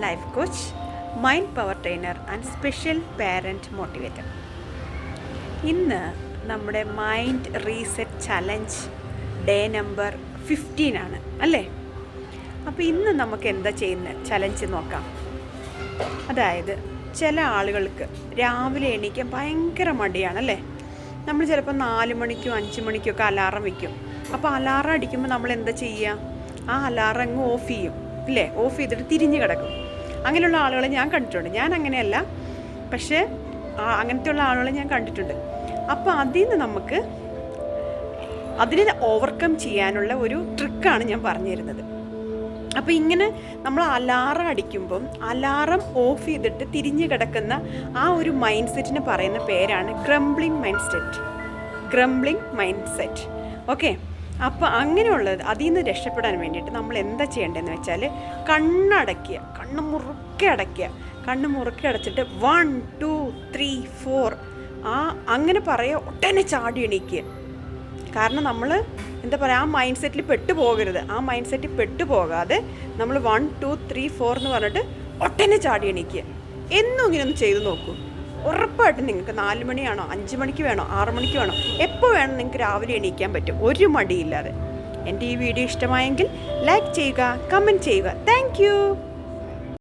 Life coach, mind power trainer and special parent motivator. ഇന്ന് നമ്മുടെ mind reset challenge day number 15 ആണ് അല്ലേ? അപ്പോൾ ഇന്ന് നമുക്ക് എന്താ ചെയ്യുന്നത് ചലഞ്ച് നോക്കാം. അതായത് ചില ആളുകൾക്ക് രാവിലെ എണീക്കാൻ ഭയങ്കര മടിയാണല്ലേ? നമ്മൾ ചിലപ്പോൾ 4 മണിക്കോ 5 മണിക്കോ ഒക്കെ അലാറം വയ്ക്കും. അപ്പോൾ അലാറം അടിക്കുമ്പോൾ നമ്മൾ എന്താ ചെയ്യുക? ആ അലാറം അങ്ങ് ഓഫ് ചെയ്യും അല്ലേ? ഓഫ് ചെയ്തിട്ട് തിരിഞ്ഞ് കിടക്കും. അങ്ങനെയുള്ള ആളുകളെ ഞാൻ കണ്ടിട്ടുണ്ട്. ഞാൻ അങ്ങനെയല്ല, പക്ഷേ അങ്ങനത്തെയുള്ള ആളുകളെ ഞാൻ കണ്ടിട്ടുണ്ട്. അപ്പോൾ അതിനെ ഓവർകം ചെയ്യാനുള്ള ഒരു ട്രിക്കാണ് ഞാൻ പറഞ്ഞു തരുന്നത്. അപ്പോൾ ഇങ്ങനെ നമ്മൾ അലാറം അടിക്കുമ്പം അലാറം ഓഫ് ചെയ്തിട്ട് തിരിഞ്ഞ് കിടക്കുന്ന ആ ഒരു മൈൻഡ് സെറ്റിന് പറയുന്ന പേരാണ് ഗ്രംബ്ലിംഗ് മൈൻഡ് സെറ്റ്. ഓക്കെ, അപ്പോൾ അങ്ങനെയുള്ളത് അതിൽ നിന്ന് രക്ഷപ്പെടാൻ വേണ്ടിയിട്ട് നമ്മൾ എന്താ ചെയ്യേണ്ടതെന്ന് വെച്ചാൽ കണ്ണ് മുറുക്കെ അടച്ചിട്ട് 1 2 3 4 അങ്ങനെ പറയുക, ഒട്ടനെ ചാടി എണീക്കുക. കാരണം നമ്മൾ എന്താ പറയുക, ആ മൈൻഡ് സെറ്റിൽ പെട്ടുപോകരുത്. ആ മൈൻഡ് സെറ്റിൽ പെട്ടുപോകാതെ നമ്മൾ 1 2 3 4 എന്ന് പറഞ്ഞിട്ട് ഒട്ടനെ ചാടി എണീക്കുക. എന്നും ഇങ്ങനെ ഒന്ന് ചെയ്ത് നോക്കൂ. ഉറപ്പായിട്ടും നിങ്ങൾക്ക് 4 മണിയാണോ 5 മണിക്ക് വേണോ 6 മണിക്ക് വേണോ എപ്പോൾ വേണം നിങ്ങൾക്ക് രാവിലെ എണീക്കാൻ പറ്റും, ഒരു മടിയില്ലാതെ. എൻ്റെ ഈ വീഡിയോ ഇഷ്ടമായെങ്കിൽ ലൈക്ക് ചെയ്യുക, കമൻറ്റ് ചെയ്യുക. Thank you.